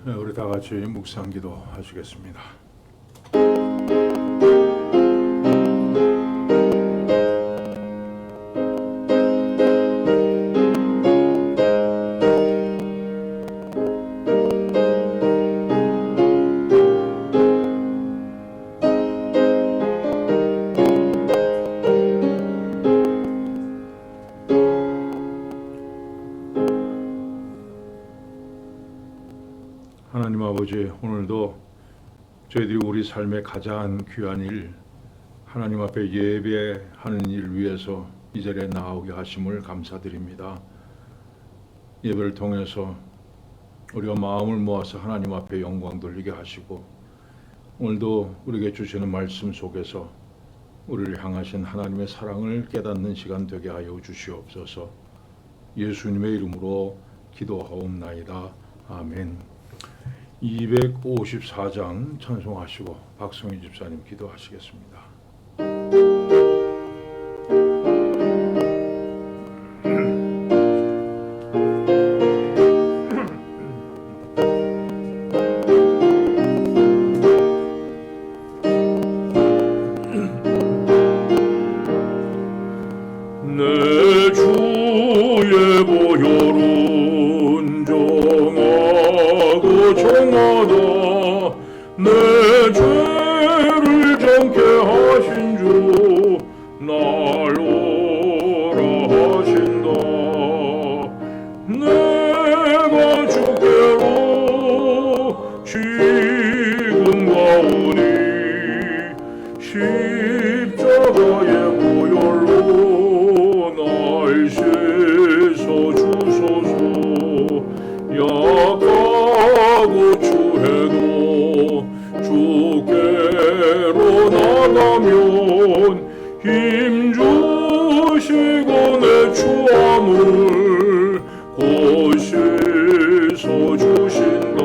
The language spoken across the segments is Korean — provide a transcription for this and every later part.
네, 우리 다 같이 묵상기도 하시겠습니다. 하나님 아버지, 오늘도 저희들이 우리 삶의 가장 귀한 일, 하나님 앞에 예배하는 일 위해서 이 자리에 나오게 하심을 감사드립니다. 예배를 통해서 우리가 마음을 모아서 하나님 앞에 영광 돌리게 하시고, 오늘도 우리에게 주시는 말씀 속에서 우리를 향하신 하나님의 사랑을 깨닫는 시간 되게 하여 주시옵소서. 예수님의 이름으로 기도하옵나이다. 아멘. 254장 찬송하시고 박성희 집사님 기도하시겠습니다. 내 주의 보혈은 정하고 정하다 내 죄를 정케 하신 주 날 오라 하신다. 내가 주께로 지금 가오니 십자가의 보혈로 날 씻어 주소서. 약하고 추해도 주께로 나가면 힘 주시고 내 추함을 곧 씻어 주신다.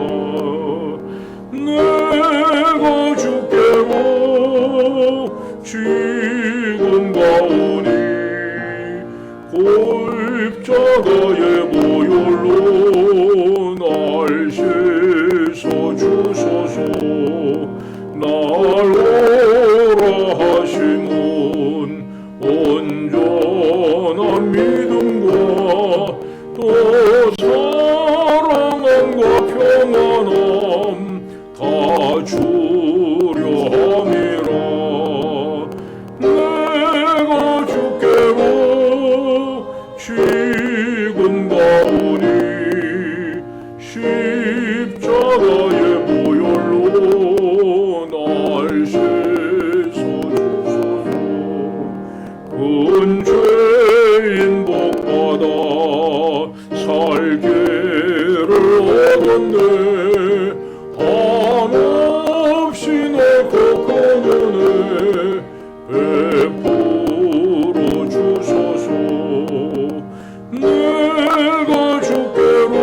내가 주께로 지금 가오니 십자가의 보혈로 날 씻어 주소서. 날 오라 하심은 온전한 믿음과 또 사랑함과 평안함 다 주려 함이라. 내가 주께로 지금 가오니 십자가의 보혈로 날 씻어 주소서. 은죄인 복받아 살기를 얻었네. 한없이 내 큰 은혜 베풀어 주소서. 내가 주께로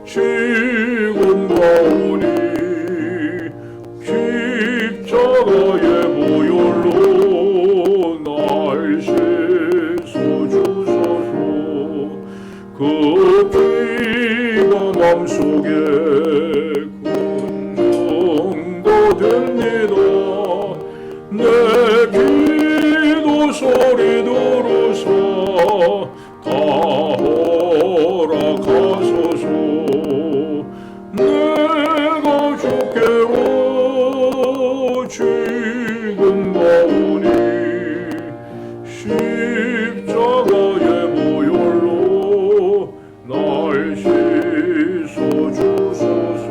지금 가오니 십자가의 보혈로 날 씻어 주소서. 그 피가 맘속에 군정도 됩니다. 내 기도 소리 들으사 다 허락하소서. 내가 주께로 지금 가오니 십자가의 보혈로 날 씻어 주소서.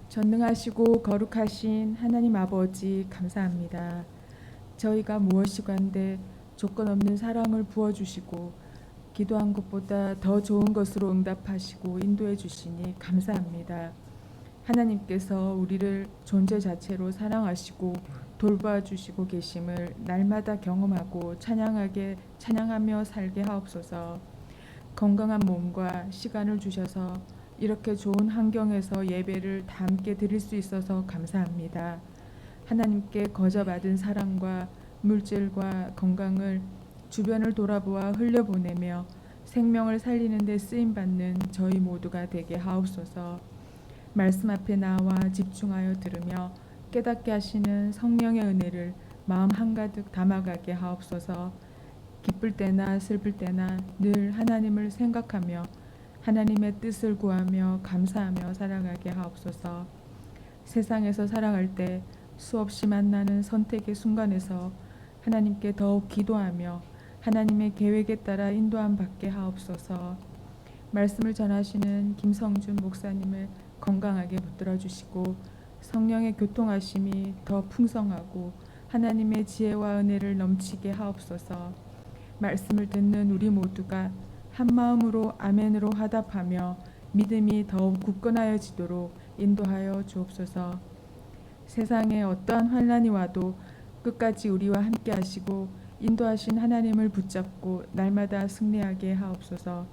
전능하시고 거룩하신 하나님 아버지 감사합니다. 저희가 무엇이간데 조건 없는 사랑을 부어주시고 기도한 것보다 더 좋은 것으로 응답하시고 인도해 주시니 감사합니다. 하나님께서 우리를 존재 자체로 사랑하시고 돌봐주시고 계심을 날마다 경험하고 찬양하며 살게 하옵소서. 건강한 몸과 시간을 주셔서 이렇게 좋은 환경에서 예배를 다 함께 드릴 수 있어서 감사합니다. 하나님께 거저 받은 사랑과 물질과 건강을 주변을 돌아보아 흘려보내며 생명을 살리는 데 쓰임받는 저희 모두가 되게 하옵소서. 말씀 앞에 나와 집중하여 들으며 깨닫게 하시는 성령의 은혜를 마음 한가득 담아가게 하옵소서. 기쁠 때나 슬플 때나 늘 하나님을 생각하며 하나님의 뜻을 구하며 감사하며 살아가게 하옵소서. 세상에서 살아갈 때 수없이 만나는 선택의 순간에서 하나님께 더욱 기도하며 하나님의 계획에 따라 인도함 받게 하옵소서. 말씀을 전하시는 김성준 목사님을 건강하게 붙들어 주시고 성령의 교통하심이 더 풍성하고 하나님의 지혜와 은혜를 넘치게 하옵소서. 말씀을 듣는 우리 모두가 한 마음으로 아멘으로 화답하며 믿음이 더욱 굳건하여지도록 인도하여 주옵소서. 세상에 어떠한 환난이 와도 끝까지 우리와 함께 하시고 인도하신 하나님을 붙잡고 날마다 승리하게 하옵소서.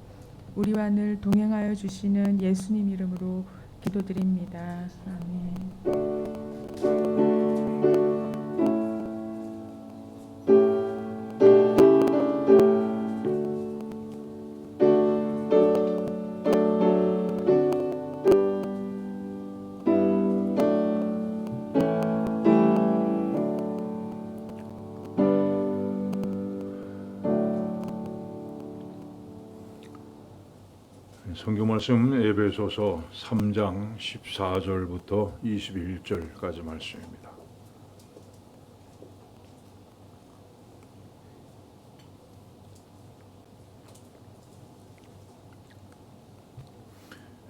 우리와 늘 동행하여 주시는 예수님 이름으로 기도드립니다. 아멘. 성경 말씀 에베소서 3장 14절부터 21절까지 말씀입니다.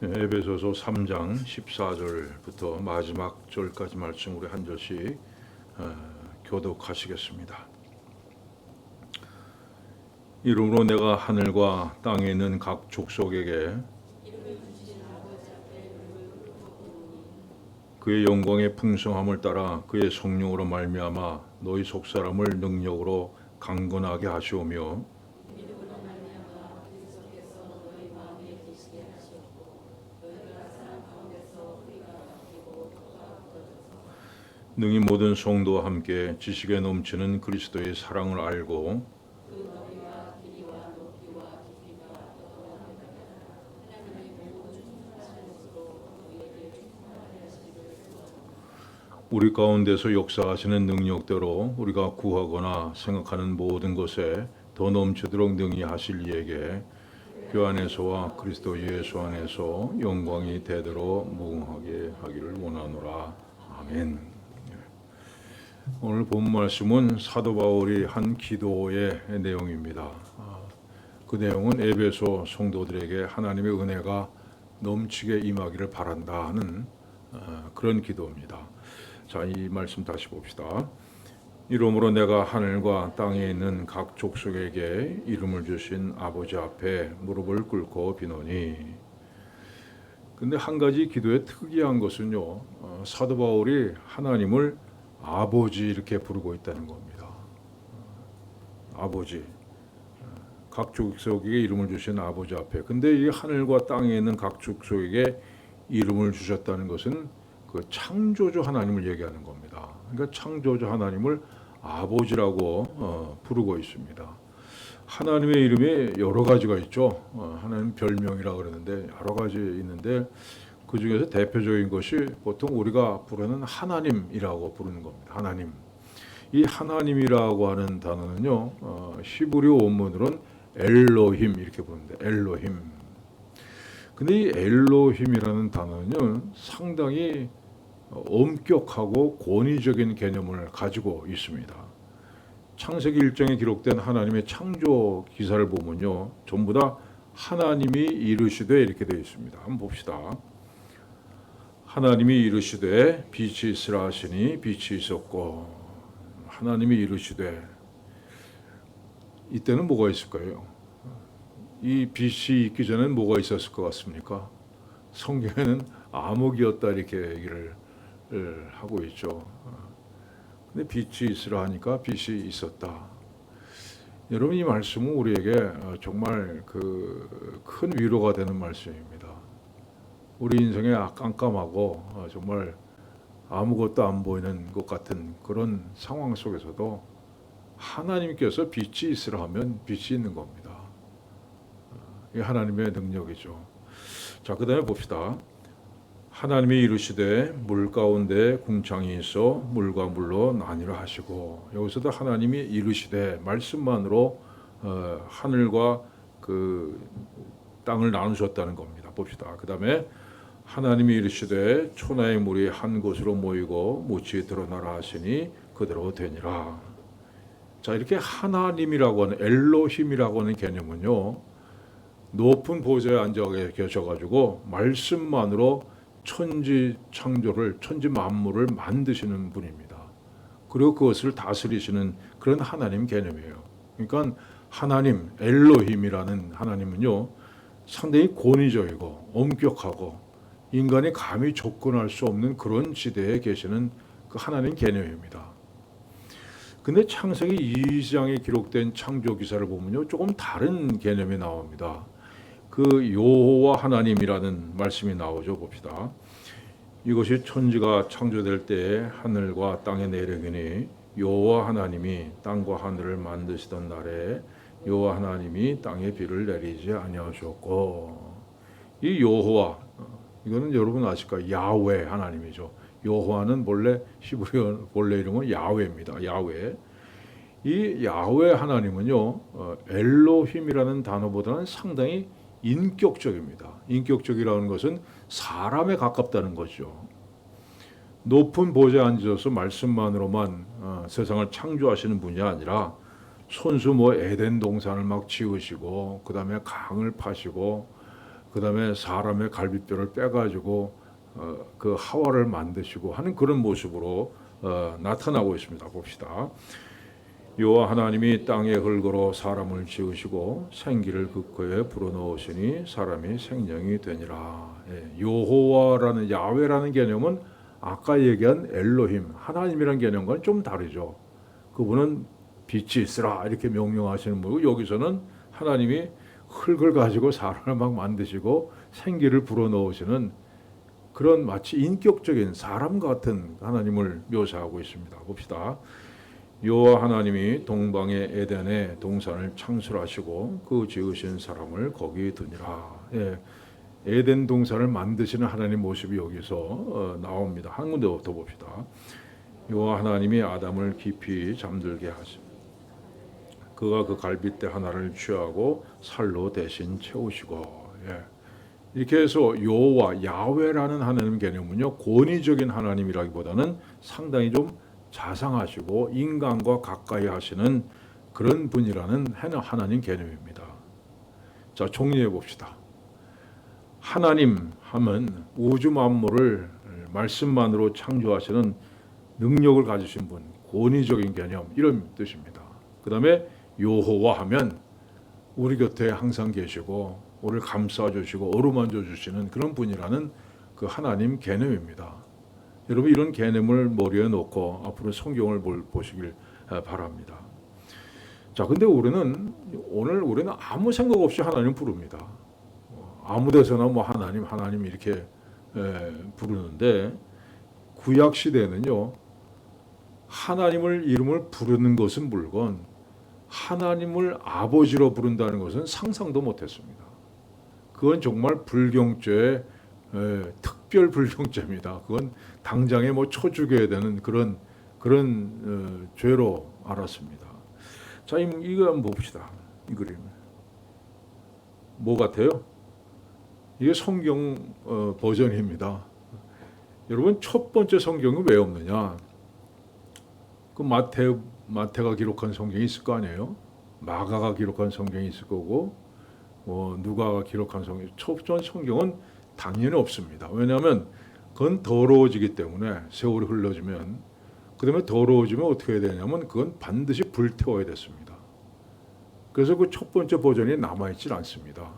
에베소서 3장 14절부터 마지막 절까지 말씀 우리 한 절씩 교독하시겠습니다. 이러므로 내가 하늘과 땅에 있는 각 족속에게 그의 영광의 풍성함을 따라 그의 성령으로 말미암아 너희 속사람을 능력으로 강건하게 하시오며 능히 모든 성도와 함께 지식에 넘치는 그리스도의 사랑을 알고 우리 가운데서 역사하시는 능력대로 우리가 구하거나 생각하는 모든 것에 더 넘치도록 능히 하실 이에게 그 안에서와 그리스도 예수 안에서 영광이 대대로 무궁하게 하기를 원하노라. 아멘. 오늘 본 말씀은 사도 바울이 한 기도의 내용입니다. 그 내용은 에베소 성도들에게 하나님의 은혜가 넘치게 임하기를 바란다 하는 그런 기도입니다. 자, 이 말씀 다시 봅시다. 이러므로 내가 하늘과 땅에 있는 각 족속에게 이름을 주신 아버지 앞에 무릎을 꿇고 비노니. 근데 한 가지 기도의 특이한 것은요, 사도 바울이 하나님을 아버지 이렇게 부르고 있다는 겁니다. 아버지, 각 족속에게 이름을 주신 아버지 앞에. 근데 이 하늘과 땅에 있는 각 족속에게 이름을 주셨다는 것은 그 창조주 하나님을 얘기하는 겁니다. 그러니까 창조주 하나님을 아버지라고 부르고 있습니다. 하나님의 이름이 여러 가지가 있죠. 하나님 별명이라 그러는데 여러 가지 있는데 그 중에서 대표적인 것이 보통 우리가 부르는 하나님이라고 부르는 겁니다. 하나님. 이 하나님이라고 하는 단어는요, 히브리 원문으로는 엘로힘 이렇게 부르는데 엘로힘. 근데 이 엘로힘이라는 단어는요, 상당히 엄격하고 권위적인 개념을 가지고 있습니다. 창세기 1장에 기록된 하나님의 창조 기사를 보면요, 전부 다 하나님이 이르시되 이렇게 되어 있습니다. 한번 봅시다. 하나님이 이르시되 빛이 있으라 하시니 빛이 있었고, 하나님이 이르시되, 이때는 뭐가 있을까요? 이 빛이 있기 전에는 뭐가 있었을 것 같습니까? 성경에는 암흑이었다 이렇게 얘기를 하고 있죠. 근데 빛이 있으라 하니까 빛이 있었다. 여러분, 이 말씀은 우리에게 정말 큰 위로가 되는 말씀입니다. 우리 인생에 깜깜하고 정말 아무것도 안 보이는 것 같은 그런 상황 속에서도 하나님께서 빛이 있으라 하면 빛이 있는 겁니다. 이 하나님의 능력이죠. 자, 그 다음에 봅시다. 하나님이 이르시되 물 가운데 궁창이 있어 물과 물로 나뉘라 하시고, 여기서도 하나님이 이르시되 말씀만으로 하늘과 그 땅을 나누셨다는 겁니다. 봅시다. 그 다음에 하나님이 이르시되 초나의 물이 한 곳으로 모이고 묻이 드러나라 하시니 그대로 되니라. 자, 이렇게 하나님이라고 하는 엘로힘이라고 하는 개념은요, 높은 보좌에 앉아 계셔가지고 말씀만으로 천지 창조를, 천지 만물을 만드시는 분입니다. 그리고 그것을 다스리시는 그런 하나님 개념이에요. 그러니까 하나님, 엘로힘이라는 하나님은요, 상당히 권위적이고 엄격하고 인간이 감히 접근할 수 없는 그런 지대에 계시는 그 하나님 개념입니다. 근데 창세기 2장에 기록된 창조 기사를 보면요, 조금 다른 개념이 나옵니다. 그 여호와 하나님이라는 말씀이 나오죠. 봅시다. 이것이 천지가 창조될 때에 하늘과 땅의 내력이니 여호와 하나님이 땅과 하늘을 만드시던 날에 여호와 하나님이 땅에 비를 내리지 아니하셨고, 이 여호와, 이거는 여러분 아실까요? 야훼 하나님이죠. 여호와는 본래 히브리어 본래 이름은 야훼입니다. 야훼. 이 야훼 하나님은요, 엘로힘이라는 단어보다는 상당히 인격적입니다. 인격적이라는 것은 사람에 가깝다는 거죠. 높은 보좌에 앉아서 말씀만으로만 세상을 창조하시는 분이 아니라 손수 에덴 동산을 막 지으시고, 그 다음에 강을 파시고, 그 다음에 사람의 갈비뼈를 빼가지고 그 하와를 만드시고 하는 그런 모습으로 나타나고 있습니다. 봅시다. 여호와 하나님이 땅의 흙으로 사람을 지으시고 생기를 그 코에 불어넣으시니 사람이 생명이 되니라. 여호와라는 야훼라는 개념은 아까 얘기한 엘로힘 하나님이라는 개념과는 좀 다르죠. 그분은 빛이 있으라 이렇게 명령하시는 분이고, 여기서는 하나님이 흙을 가지고 사람을 막 만드시고 생기를 불어넣으시는 그런 마치 인격적인 사람 같은 하나님을 묘사하고 있습니다. 봅시다. 여호와 하나님이 동방의 에덴에 동산을 창설하시고 그 지으신 사람을 거기 두니라. 에덴 동산을 만드시는 하나님 모습이 여기서 나옵니다. 한 군데 더 봅시다. 여호와 하나님이 아담을 깊이 잠들게 하시고 그가 그 갈빗대 하나를 취하고 살로 대신 채우시고. 이렇게 해서 여호와 야훼라는 하나님 개념은요, 권위적인 하나님이라기보다는 상당히 좀 자상하시고 인간과 가까이 하시는 그런 분이라는 하나님 개념입니다. 자, 정리해 봅시다. 하나님 하면 우주 만물을 말씀만으로 창조하시는 능력을 가지신 분, 권위적인 개념, 이런 뜻입니다. 그 다음에 여호와 하면 우리 곁에 항상 계시고 우리를 감싸주시고 어루만져 주시는 그런 분이라는 그 하나님 개념입니다. 여러분, 이런 개념을 머리에 놓고 앞으로 성경을 보시길 바랍니다. 자, 근데 오늘 우리는 아무 생각 없이 하나님 부릅니다. 아무 데서나 하나님 이렇게 부르는데, 구약 시대에는요, 하나님을 이름을 부르는 것은 물론 하나님을 아버지로 부른다는 것은 상상도 못했습니다. 그건 정말 불경죄의 특별 불경죄입니다. 그건 당장에 쳐죽여야 되는 그런 죄로 알았습니다. 자, 이거 한번 봅시다. 이 그림 뭐 같아요? 이게 성경 버전입니다. 여러분, 첫 번째 성경이 왜 없느냐? 그 마태가 기록한 성경이 있을 거 아니에요? 마가가 기록한 성경이 있을 거고, 누가가 기록한 성경, 첫 번째 성경은 당연히 없습니다. 왜냐하면 그건 더러워지기 때문에, 세월이 흘러지면, 그 다음에 더러워지면 어떻게 해야 되냐면 그건 반드시 불태워야 됐습니다. 그래서 그 첫 번째 버전이 남아있질 않습니다.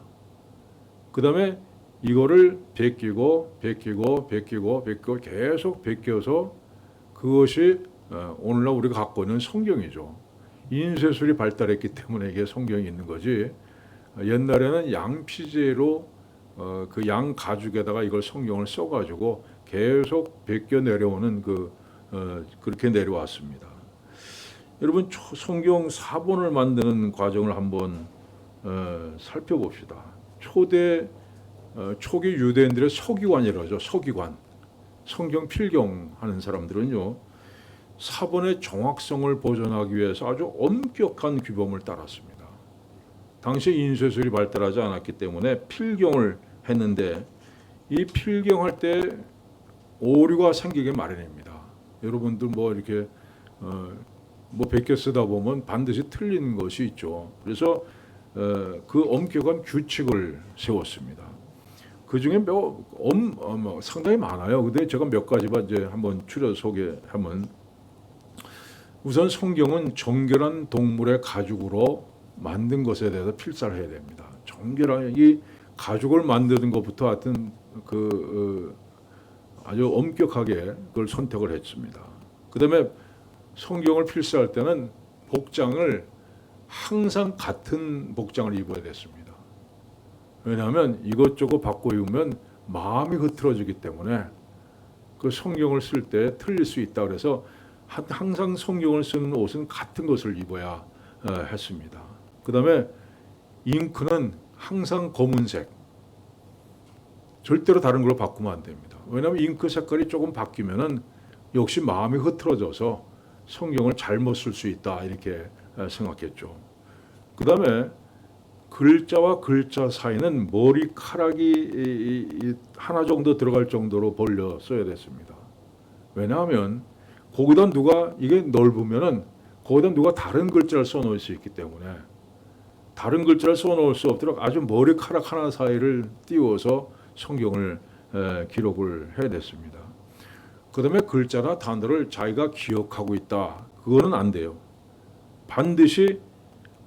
그 다음에 이거를 베끼고 계속 베껴서 그것이 오늘날 우리가 갖고 있는 성경이죠. 인쇄술이 발달했기 때문에 이게 성경이 있는 거지, 옛날에는 양 피제로 그 양 가죽에다가 이걸 성경을 써가지고 계속 베껴 내려오는 그렇게 내려왔습니다. 여러분 성경 사본을 만드는 과정을 한번 살펴봅시다. 초기 유대인들의 서기관이라죠. 서기관. 성경 필경하는 사람들은요. 사본의 정확성을 보존하기 위해서 아주 엄격한 규범을 따랐습니다. 당시 인쇄술이 발달하지 않았기 때문에 필경을 했는데 이 필경할 때 오류가 생기게 마련입니다. 여러분들 뭐 이렇게 뭐 100개 쓰다 보면 반드시 틀린 것이 있죠. 그래서 그 엄격한 규칙을 세웠습니다. 그 중에 상당히 많아요. 근데 제가 몇 가지만 이제 한번 추려 소개하면, 우선 성경은 정결한 동물의 가죽으로 만든 것에 대해서 필사를 해야 됩니다. 정결한 이 가죽을 만드는 것부터 하여튼 아주 엄격하게 그걸 선택을 했습니다. 그다음에 성경을 필사할 때는 복장을 항상 같은 복장을 입어야 됐습니다. 왜냐하면 이것저것 바꿔 입으면 마음이 흐트러지기 때문에 그 성경을 쓸 때 틀릴 수 있다. 그래서 항상 성경을 쓰는 옷은 같은 것을 입어야 했습니다. 그다음에 잉크는 항상 검은색, 절대로 다른 걸로 바꾸면 안 됩니다. 왜냐하면 잉크 색깔이 조금 바뀌면은 역시 마음이 흐트러져서 성경을 잘못 쓸 수 있다, 이렇게 생각했죠. 그다음에 글자와 글자 사이는 머리카락이 하나 정도 들어갈 정도로 벌려 써야 됐습니다. 왜냐하면 거기다 누가 이게 넓으면은 거기다 누가 다른 글자를 써놓을 수 있기 때문에 다른 글자를 써놓을 수 없도록 아주 머리카락 하나 사이를 띄워서 성경을 기록을 해야 됐습니다. 그다음에 글자나 단어를 자기가 기억하고 있다, 그거는 안 돼요. 반드시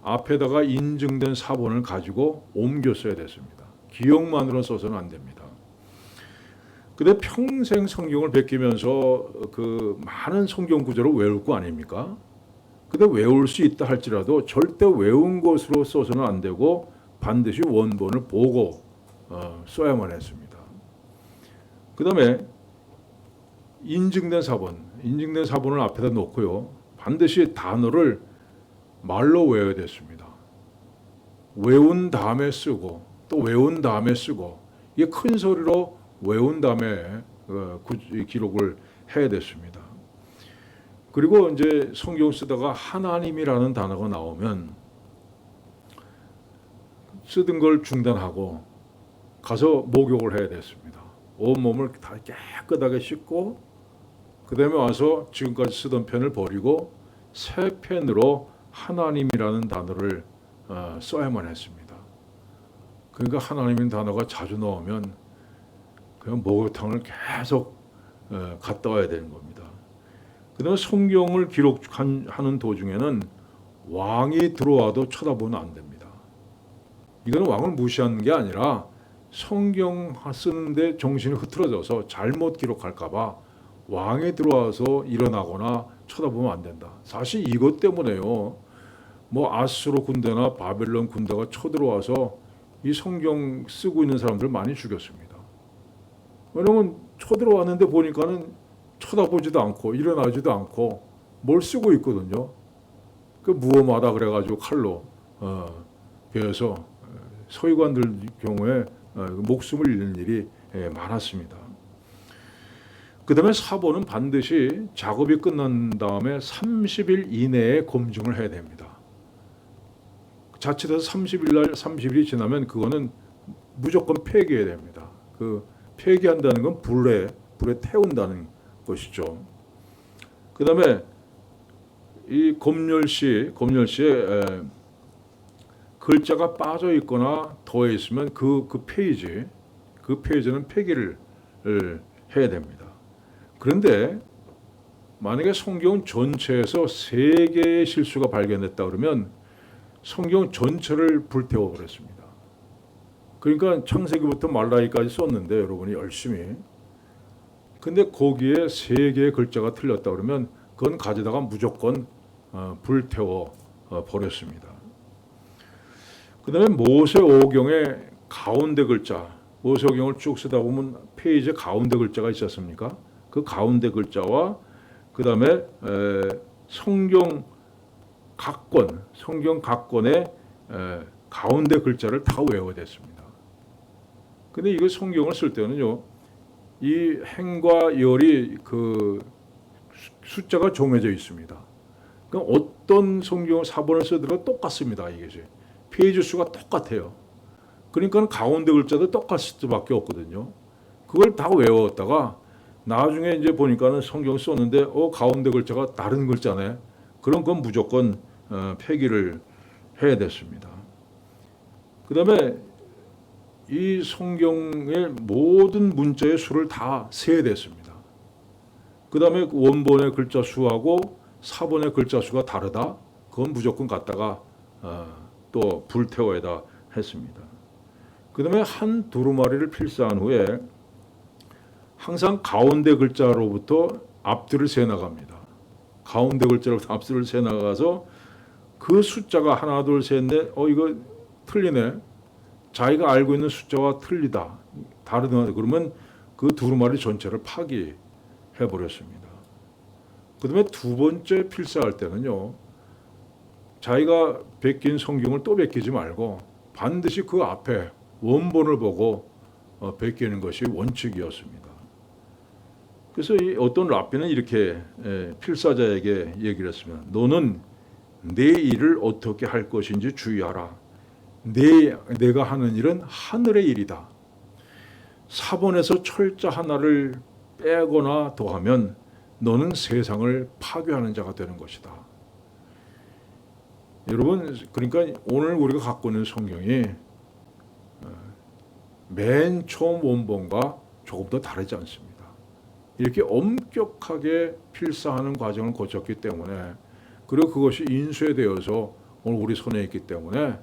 앞에다가 인증된 사본을 가지고 옮겨 써야 됐습니다. 기억만으로 써서는 안 됩니다. 근데 평생 성경을 베끼면서 그 많은 성경 구절을 외울 거 아닙니까? 근데 외울 수 있다 할지라도 절대 외운 것으로 써서는 안 되고 반드시 원본을 보고 써야만 했습니다. 그다음에 인증된 사본을 앞에다 놓고요. 반드시 단어를 말로 외워야 됐습니다. 외운 다음에 쓰고 또 외운 다음에 쓰고, 이게 큰 소리로 외운 다음에 기록을 해야 됐습니다. 그리고 이제 성경 쓰다가 하나님이라는 단어가 나오면 쓰던 걸 중단하고 가서 목욕을 해야 됐습니다. 온몸을 다 깨끗하게 씻고 그다음에 와서 지금까지 쓰던 펜을 버리고 새 펜으로 하나님이라는 단어를 써야만 했습니다. 그러니까 하나님이라는 단어가 자주 나오면 그냥 목욕탕을 계속 갔다 와야 되는 겁니다. 그다음에 성경을 기록하는 도중에는 왕이 들어와도 쳐다보면 안 됩니다. 이거는 왕을 무시하는 게 아니라 성경 쓰는데 정신이 흐트러져서 잘못 기록할까 봐 왕이 들어와서 일어나거나 쳐다보면 안 된다. 사실 이것 때문에요. 뭐 아수르 군대나 바벨론 군대가 쳐들어와서 이 성경 쓰고 있는 사람들 많이 죽였습니다. 왜냐면 쳐들어왔는데 보니까는 쳐다보지도 않고 일어나지도 않고 뭘 쓰고 있거든요. 그 무엄하다 그래가지고 칼로 베어서 서기관들 경우에 목숨을 잃는 일이 많았습니다. 그 다음에 사본은 반드시 작업이 끝난 다음에 30일 이내에 검증을 해야 됩니다. 자칫해서 30일이 지나면 그거는 무조건 폐기해야 됩니다. 그 폐기한다는 건 불에 태운다는 것이죠. 그 다음에 이 검열시에 글자가 빠져 있거나 더해 있으면 그 페이지는 폐기를 해야 됩니다. 그런데 만약에 성경 전체에서 3개의 실수가 발견됐다 그러면 성경 전체를 불태워 버렸습니다. 그러니까 창세기부터 말라기까지 썼는데 여러분이 열심히, 근데 거기에 3개의 글자가 틀렸다 그러면 그건 가져다가 무조건 불태워 버렸습니다. 그 다음에 모세오경의 가운데 글자, 모세오경을 쭉 쓰다 보면 페이지 가운데 글자가 있었습니까? 그 가운데 글자와 그 다음에 성경 각 권, 성경 각 권의 가운데 글자를 다 외워야 됐습니다. 근데 이거 성경을 쓸 때는요, 이 행과 열이 그 숫자가 정해져 있습니다. 그러니까 어떤 성경 사본을 쓰더라도 똑같습니다. 이게 페이지 수가 똑같아요. 그러니까 가운데 글자도 똑같을 수밖에 없거든요. 그걸 다 외웠다가 나중에 이제 보니까는 성경 썼는데 가운데 글자가 다른 글자네. 그럼 그건 무조건 폐기를 해야 됐습니다. 그다음에 이 성경의 모든 문자의 수를 다 세야 됐습니다. 그다음에 원본의 글자 수하고 사본의 글자 수가 다르다. 그건 무조건 갖다가 또 불태워야 했습니다. 그다음에 한 두루마리를 필사한 후에 항상 가운데 글자로부터 앞뒤를 세 나갑니다. 가운데 글자로부터 앞뒤를 세 나가서 그 숫자가 하나 둘 셋 넷 이거 틀리네. 자기가 알고 있는 숫자와 틀리다. 다르다. 그러면 그 두루마리 전체를 파기해 버렸습니다. 그다음에 두 번째 필사할 때는요. 자기가 베낀 성경을 또 베끼지 말고 반드시 그 앞에 원본을 보고 베끼는 것이 원칙이었습니다. 그래서 어떤 랍비는 이렇게 필사자에게 얘기를 했습니다. 너는 내 일을 어떻게 할 것인지 주의하라. 내가 하는 일은 하늘의 일이다. 사본에서 철자 하나를 빼거나 더하면 너는 세상을 파괴하는 자가 되는 것이다. 여러분, 그러니까 오늘 우리가 갖고 있는 성경이 맨 처음 원본과 조금 더 다르지 않습니다. 이렇게 엄격하게 필사하는 과정을 거쳤기 때문에, 그리고 그것이 인쇄되어서 오늘 우리 손에 있기 때문에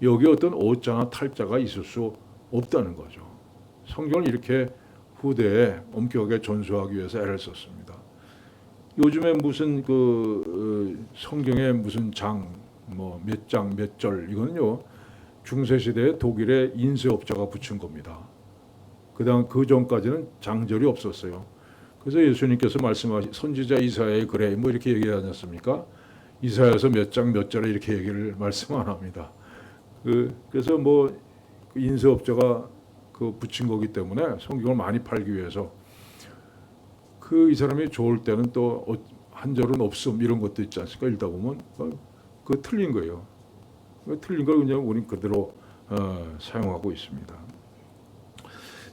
여기 어떤 오자나 탈자가 있을 수 없다는 거죠. 성경을 이렇게 후대에 엄격하게 전수하기 위해서 애를 썼습니다. 요즘에 무슨 성경에 무슨 장, 몇 장, 몇 절, 이거는요 중세 시대에 독일의 인쇄업자가 붙인 겁니다. 그 전까지는 장절이 없었어요. 그래서 예수님께서 말씀하신 선지자 이사야의 글에 이렇게 얘기하지 않습니까? 이사야서 몇 장 몇 절에 이렇게 얘기를 말씀 안 합니다. 그래서 인쇄업자가 붙인 거기 때문에 성경을 많이 팔기 위해서 이 사람이 좋을 때는 또 한 절은 없음 이런 것도 있지 않습니까? 읽다 보면 그 틀린 거예요. 틀린 걸 그냥 우린 그대로 사용하고 있습니다.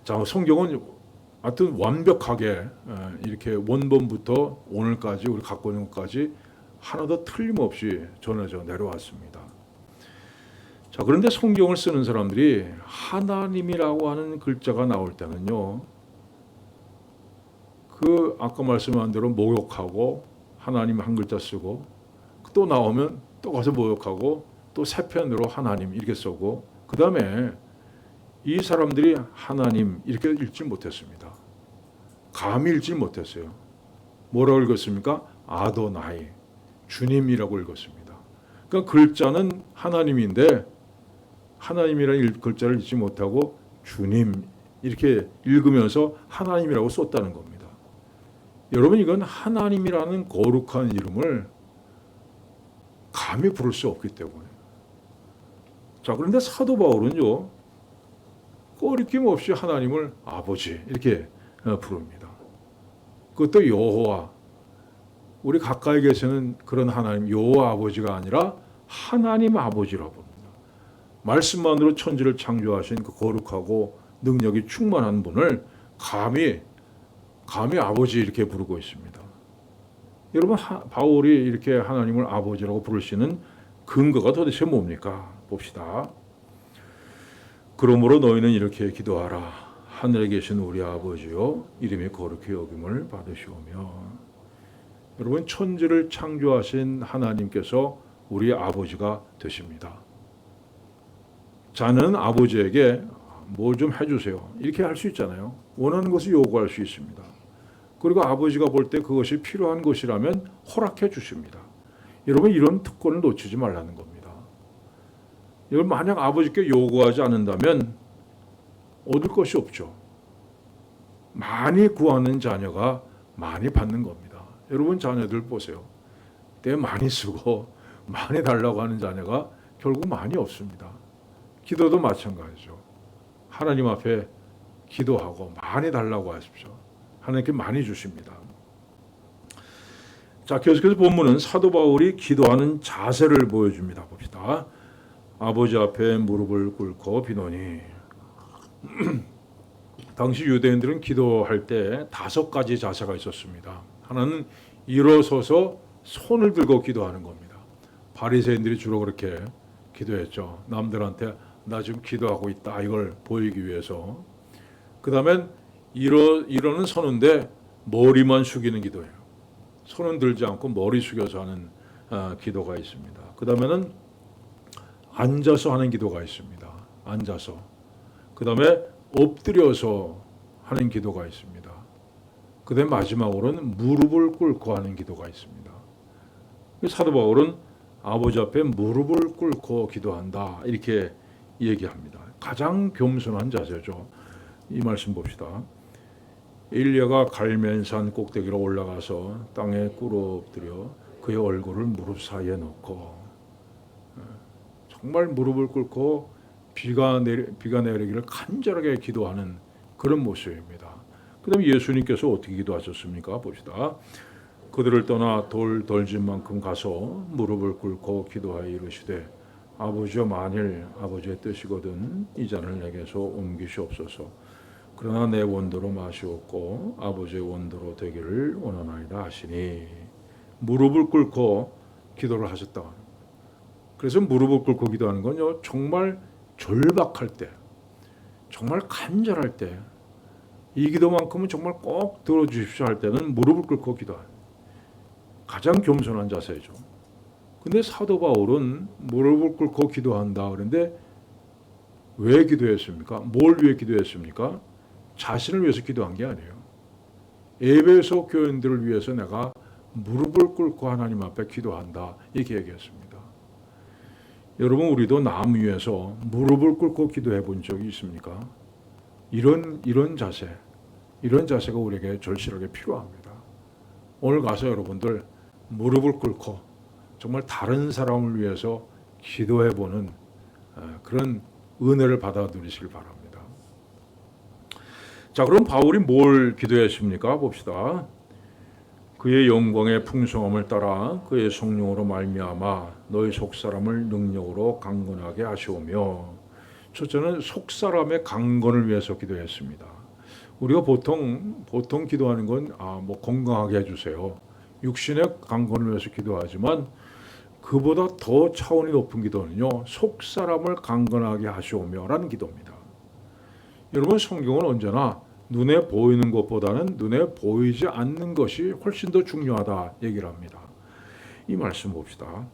자, 성경은 하여튼 완벽하게 이렇게 원본부터 오늘까지 우리 갖고 있는 것까지 하나도 틀림없이 전해져 내려왔습니다. 자, 그런데 성경을 쓰는 사람들이 하나님이라고 하는 글자가 나올 때는요, 아까 말씀한 대로 모욕하고 하나님 한 글자 쓰고 또 나오면 또 가서 모욕하고 또 세 편으로 하나님 이렇게 쓰고, 그 다음에 이 사람들이 하나님 이렇게 읽지 못했습니다. 감히 읽지 못했어요. 뭐라고 읽었습니까? 아도나이, 주님이라고 읽었습니다. 그러니까 글자는 하나님인데 하나님이라는 글자를 읽지 못하고 주님 이렇게 읽으면서 하나님이라고 썼다는 겁니다. 여러분, 이건 하나님이라는 거룩한 이름을 감히 부를 수 없기 때문에. 자, 그런데 사도 바울은요, 꺼리낌 없이 하나님을 아버지 이렇게 부릅니다. 그것도 여호와, 우리 가까이 계시는 그런 하나님 여호와 아버지가 아니라 하나님 아버지라고 부릅니다. 말씀만으로 천지를 창조하신 그 거룩하고 능력이 충만한 분을 감히 아버지 이렇게 부르고 있습니다. 여러분, 바울이 이렇게 하나님을 아버지라고 부르시는 근거가 도대체 뭡니까? 봅시다. 그러므로 너희는 이렇게 기도하라. 하늘에 계신 우리 아버지요, 이름이 거룩히 여김을 받으시오며. 여러분, 천지를 창조하신 하나님께서 우리 아버지가 되십니다. 자는 아버지에게 뭐 좀 해주세요 이렇게 할 수 있잖아요. 원하는 것을 요구할 수 있습니다. 그리고 아버지가 볼 때 그것이 필요한 것이라면 허락해 주십니다. 여러분, 이런 특권을 놓치지 말라는 겁니다. 여러분, 만약 아버지께 요구하지 않는다면 얻을 것이 없죠. 많이 구하는 자녀가 많이 받는 겁니다. 여러분, 자녀들 보세요. 때 많이 쓰고 많이 달라고 하는 자녀가 결국 많이 없습니다. 기도도 마찬가지죠. 하나님 앞에 기도하고 많이 달라고 하십시오. 하나님께 많이 주십니다. 자, 계속해서 본문은 사도 바울이 기도하는 자세를 보여줍니다. 봅시다. 아버지 앞에 무릎을 꿇고 비노니. 당시 유대인들은 기도할 때 5가지 자세가 있었습니다. 하나는 일어서서 손을 들고 기도하는 겁니다. 바리새인들이 주로 그렇게 기도했죠. 남들한테 나 지금 기도하고 있다 이걸 보이기 위해서. 그 다음엔 일어는 서는데 머리만 숙이는 기도예요. 손은 들지 않고 머리 숙여서 하는 기도가 있습니다. 그 다음에는 앉아서 하는 기도가 있습니다. 앉아서. 그 다음에 엎드려서 하는 기도가 있습니다. 그 다음에 마지막으로는 무릎을 꿇고 하는 기도가 있습니다. 사도 바울은 아버지 앞에 무릎을 꿇고 기도한다 이렇게 얘기합니다. 가장 겸손한 자세죠. 이 말씀 봅시다. 엘리야가 갈멜산 꼭대기로 올라가서 땅에 꿇어 엎드려 그의 얼굴을 무릎 사이에 놓고 정말 무릎을 꿇고 비가 내리기를 간절하게 기도하는 그런 모습입니다. 그 다음에 예수님께서 어떻게 기도하셨습니까? 봅시다. 그들을 떠나 돌 덜진 만큼 가서 무릎을 꿇고 기도하여 이르시되 아버지여 만일 아버지의 뜻이거든 이 잔을 내게서 옮기시옵소서. 그러나 내 원대로 마시옵고 아버지의 원대로 되기를 원하나이다 하시니 무릎을 꿇고 기도를 하셨다. 그래서 무릎을 꿇고 기도하는 건요 정말 절박할 때, 정말 간절할 때, 이 기도만큼은 정말 꼭 들어주십시오 할 때는 무릎을 꿇고 기도하는 가장 겸손한 자세죠. 근데 사도 바울은 무릎을 꿇고 기도한다. 그런데 왜 기도했습니까? 뭘 위해 기도했습니까? 자신을 위해서 기도한 게 아니에요. 에베소 교인들을 위해서 내가 무릎을 꿇고 하나님 앞에 기도한다. 이렇게 얘기했습니다. 여러분 우리도 남 위해서 무릎을 꿇고 기도해 본 적이 있습니까? 이런 자세가 우리에게 절실하게 필요합니다. 오늘 가서 여러분들 무릎을 꿇고 정말 다른 사람을 위해서 기도해 보는 그런 은혜를 받아 누리시길 바랍니다. 자, 그럼 바울이 뭘 기도했습니까? 봅시다. 그의 영광의 풍성함을 따라 그의 성령으로 말미암아 너희 속사람을 능력으로 강건하게 하시오며. 첫째는 속사람의 강건을 위해서 기도했습니다. 우리가 보통 기도하는 건 뭐 건강하게 해주세요. 육신의 강건을 위해서 기도하지만 그보다 더 차원이 높은 기도는요 속사람을 강건하게 하시오며라는 기도입니다. 여러분 성경은 언제나 눈에 보이는 것보다는 눈에 보이지 않는 것이 훨씬 더 중요하다 얘기를 합니다. 이 말씀 봅시다.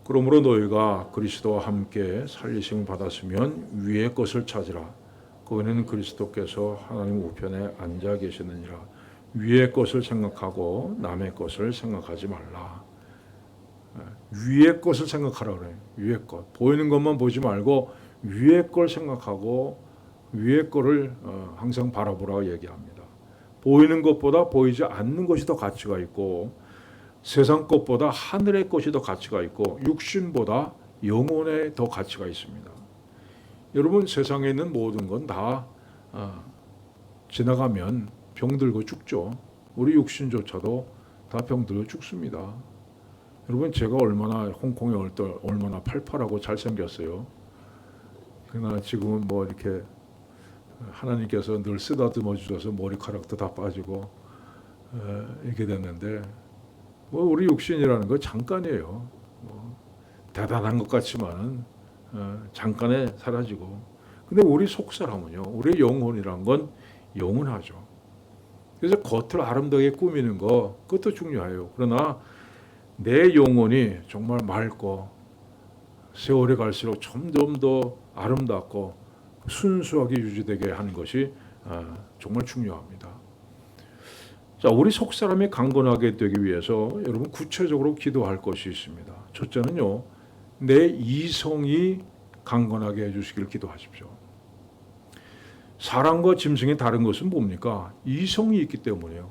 그러므로 너희가 그리스도와 함께 살리심을 받았으면 위의 것을 찾으라. 거기는 그리스도께서 하나님 우편에 앉아 계시느니라. 위의 것을 생각하고 남의 것을 생각하지 말라. 위의 것을 생각하라 그래요. 위의 것. 보이는 것만 보지 말고 위의 걸 생각하고 위의 거를 항상 바라보라고 얘기합니다. 보이는 것보다 보이지 않는 것이 더 가치가 있고 세상 것보다 하늘의 것이 더 가치가 있고 육신보다 영혼에 더 가치가 있습니다. 여러분 세상에 있는 모든 건 다 지나가면 병들고 죽죠. 우리 육신조차도 다 병들고 죽습니다. 여러분 제가 홍콩에 올 때 얼마나 팔팔하고 잘생겼어요. 그러나 지금은 뭐 이렇게 하나님께서 늘 쓰다듬어 주셔서 머리카락도 다 빠지고 이렇게 됐는데 뭐 우리 육신이라는 거 잠깐이에요. 뭐 대단한 것 같지만은 잠깐에 사라지고. 근데 우리 속사람은요, 우리 영혼이란 건 영원하죠. 그래서 겉을 아름다게 꾸미는 거 그것도 중요해요. 그러나 내 영혼이 정말 맑고 세월이 갈수록 점점 더 아름답고 순수하게 유지되게 하는 것이 정말 중요합니다. 자, 우리 속사람이 강건하게 되기 위해서 여러분 구체적으로 기도할 것이 있습니다. 첫째는요, 내 이성이 강건하게 해주시길 기도하십시오. 사람과 짐승이 다른 것은 뭡니까? 이성이 있기 때문이에요.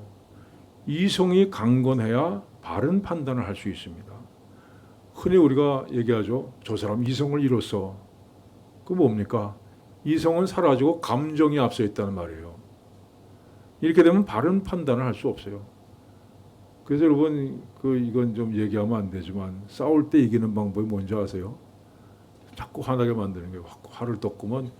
이성이 강건해야 바른 판단을 할 수 있습니다. 흔히 우리가 얘기하죠. 저 사람 이성을 잃었어. 그 뭡니까? 이성은 사라지고 감정이 앞서 있다는 말이에요. 이렇게 되면 바른 판단을 할 수 없어요. 그래서 여러분 이건 좀 얘기하면 안 되지만 싸울 때 이기는 방법이 뭔지 아세요? 자꾸 화나게 만드는 거예요. 화를 떴구먼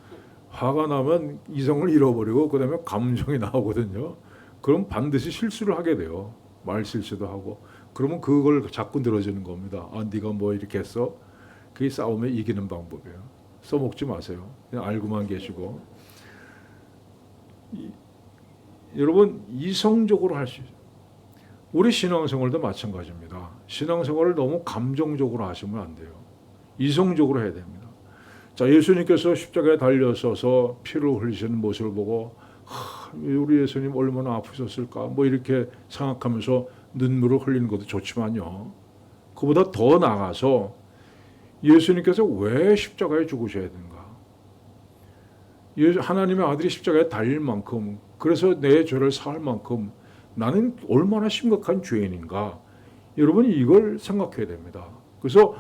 화가 나면 이성을 잃어버리고 그다음에 감정이 나오거든요. 그럼 반드시 실수를 하게 돼요. 말 실수도 하고. 그러면 그걸 자꾸 늘어지는 겁니다. 아, 네가 뭐 이렇게 했어? 그게 싸움에 이기는 방법이에요. 써먹지 마세요. 그냥 알고만 계시고. 여러분 이성적으로 할 수 있어요. 우리 신앙생활도 마찬가지입니다. 신앙생활을 너무 감정적으로 하시면 안 돼요. 이성적으로 해야 됩니다. 자, 예수님께서 십자가에 달려서서 피를 흘리시는 모습을 보고 우리 예수님 얼마나 아프셨을까 뭐 이렇게 생각하면서 눈물을 흘리는 것도 좋지만요. 그보다 더 나아가서 예수님께서 왜 십자가에 죽으셔야 되는가? 하나님의 아들이 십자가에 달릴 만큼 그래서 내 죄를 사할 만큼 나는 얼마나 심각한 죄인인가? 여러분 이걸 생각해야 됩니다. 그래서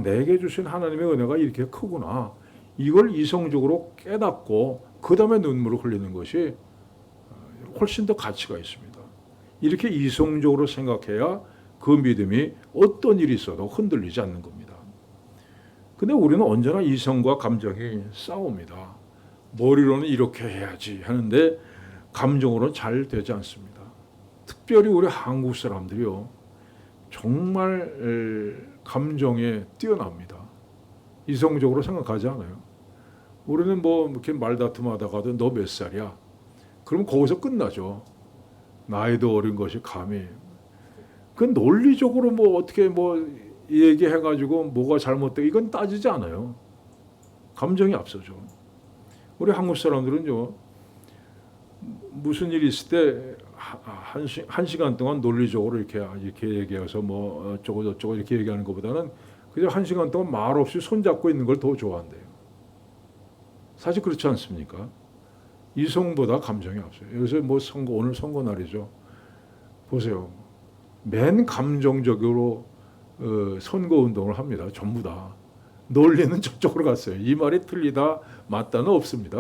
내게 주신 하나님의 은혜가 이렇게 크구나. 이걸 이성적으로 깨닫고 그 다음에 눈물을 흘리는 것이 훨씬 더 가치가 있습니다. 이렇게 이성적으로 생각해야 그 믿음이 어떤 일이 있어도 흔들리지 않는 겁니다. 근데 우리는 언제나 이성과 감정이 싸웁니다. 머리로는 이렇게 해야지 하는데 감정으로는 잘 되지 않습니다. 특별히 우리 한국 사람들이요. 정말 감정에 뛰어납니다. 이성적으로 생각하지 않아요. 우리는 뭐 이렇게 말다툼하다가도 너 몇 살이야? 그럼 거기서 끝나죠. 나이도 어린 것이 감히. 그 논리적으로 뭐 어떻게 뭐 얘기해가지고 뭐가 잘못되고 이건 따지지 않아요. 감정이 앞서죠. 우리 한국 사람들은요. 무슨 일이 있을 때 한 시간 동안 논리적으로 이렇게 얘기해서 뭐 어쩌고 저쩌고 이렇게 얘기하는 것보다는 그냥 한 시간 동안 말 없이 손잡고 있는 걸 더 좋아한대요. 사실 그렇지 않습니까? 이성보다 감정이 앞서요. 여기서 뭐 오늘 선거 날이죠. 보세요. 맨 감정적으로 선거 운동을 합니다. 전부 다. 논리는 저쪽으로 갔어요. 이 말이 틀리다 맞다는 없습니다.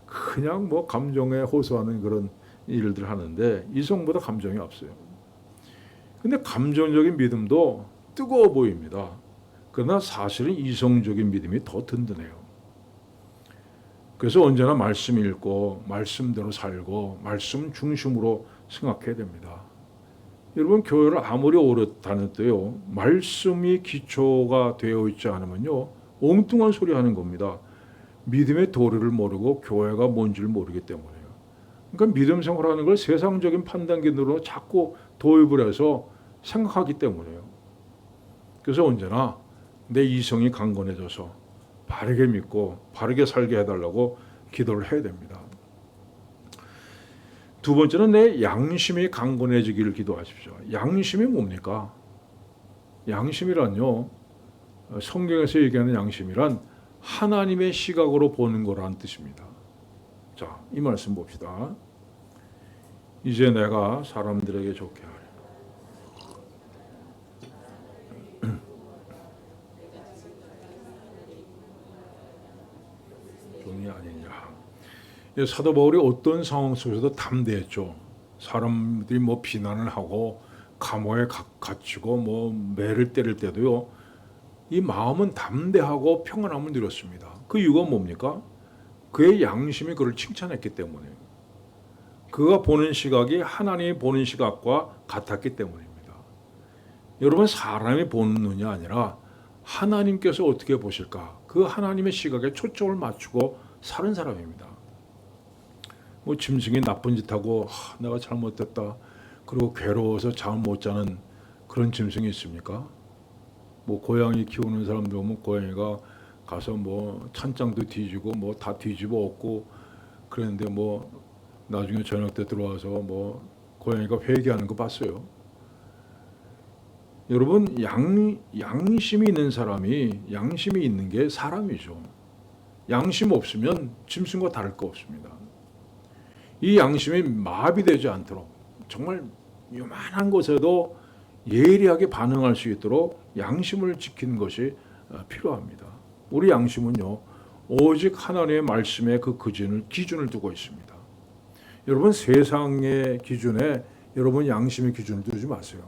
그냥 뭐 감정에 호소하는 그런 일들 하는데 이성보다 감정이 앞서요. 근데 감정적인 믿음도 뜨거워 보입니다. 그러나 사실은 이성적인 믿음이 더 든든해요. 그래서 언제나 말씀 읽고 말씀대로 살고 말씀 중심으로 생각해야 됩니다. 여러분 교회를 아무리 오래 다녔도요. 말씀이 기초가 되어 있지 않으면요. 엉뚱한 소리 하는 겁니다. 믿음의 도리를 모르고 교회가 뭔지를 모르기 때문에요. 그러니까 믿음 생활하는 걸 세상적인 판단 기준으로 자꾸 도입을 해서 생각하기 때문에요. 그래서 언제나 내 이성이 강건해져서 바르게 믿고 바르게 살게 해달라고 기도를 해야 됩니다. 두 번째는 내 양심이 강건해지기를 기도하십시오. 양심이 뭡니까? 양심이란요. 성경에서 얘기하는 양심이란 하나님의 시각으로 보는 거라는 뜻입니다. 자, 이 말씀 봅시다. 이제 내가 사람들에게 좋게 하리. 종이 아니냐. 사도 바울이 어떤 상황 속에서도 담대했죠. 사람들이 뭐 비난을 하고 감옥에 갇히고 뭐 매를 때릴 때도요. 이 마음은 담대하고 평안함을 누렸습니다. 그 이유가 뭡니까? 그의 양심이 그를 칭찬했기 때문에 그가 보는 시각이 하나님이 보는 시각과 같았기 때문입니다. 여러분 사람이 보는 눈이 아니라 하나님께서 어떻게 보실까? 그 하나님의 시각에 초점을 맞추고 사는 사람입니다. 뭐 짐승이 나쁜 짓하고 내가 잘못됐다 그리고 괴로워서 잠 못 자는 그런 짐승이 있습니까? 뭐 고양이 키우는 사람들 보면 고양이가 가서 뭐 찬장도 뒤지고 뭐 다 뒤집어 엎고 그랬는데 뭐 나중에 저녁 때 들어와서 뭐 고양이가 회개하는 거 봤어요. 여러분 양심이 있는 사람이 양심이 있는 게 사람이죠. 양심 없으면 짐승과 다를 거 없습니다. 이 양심이 마비되지 않도록 정말 요만한 것에도 예리하게 반응할 수 있도록 양심을 지키는 것이 필요합니다. 우리 양심은요, 오직 하나님의 말씀에 그 기준을 두고 있습니다. 여러분, 세상의 기준에 여러분 양심의 기준을 두지 마세요.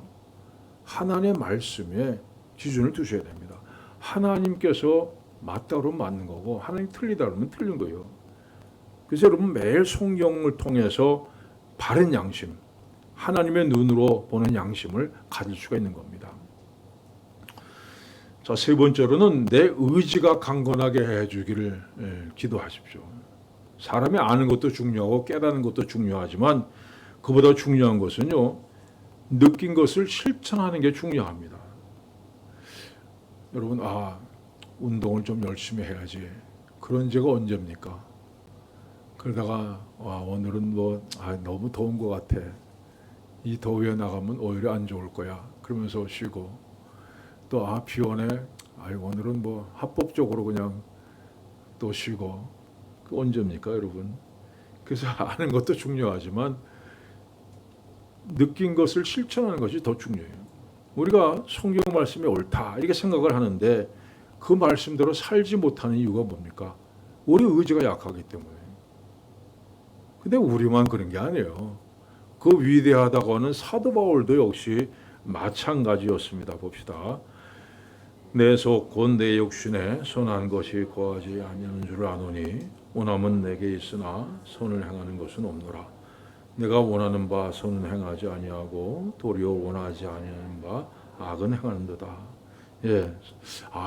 하나님의 말씀에 기준을 두셔야 됩니다. 하나님께서 맞다 그러면 맞는 거고 하나님 틀리다 그러면 틀린 거예요. 그래서 여러분 매일 성경을 통해서 바른 양심, 하나님의 눈으로 보는 양심을 가질 수가 있는 겁니다. 자, 세 번째로는 내 의지가 강건하게 해주기를 기도하십시오. 사람이 아는 것도 중요하고 깨닫는 것도 중요하지만 그보다 중요한 것은요, 느낀 것을 실천하는 게 중요합니다. 여러분, 운동을 좀 열심히 해야지. 그런 제가 언제입니까? 그러다가 오늘은 너무 더운 것 같아. 이 더위에 나가면 오히려 안 좋을 거야. 그러면서 쉬고 또 비 오네. 오늘은 합법적으로 그냥 또 쉬고. 그 언제입니까, 여러분? 그래서 아는 것도 중요하지만 느낀 것을 실천하는 것이 더 중요해요. 우리가 성경 말씀이 옳다 이렇게 생각을 하는데 그 말씀대로 살지 못하는 이유가 뭡니까? 우리 의지가 약하기 때문에. 근데 우리만 그런 게 아니에요. 그 위대하다고 하는 사도 바울도 역시 마찬가지였습니다. 봅시다. 내 속 곧 내 육신에 선한 것이 거하지 아니하는 줄 아노니 원함은 내게 있으나 선을 행하는 것은 없노라. 내가 원하는 바 선은 행하지 아니하고 도리어 원하지 아니하는 바 악은 행하는도다. 예,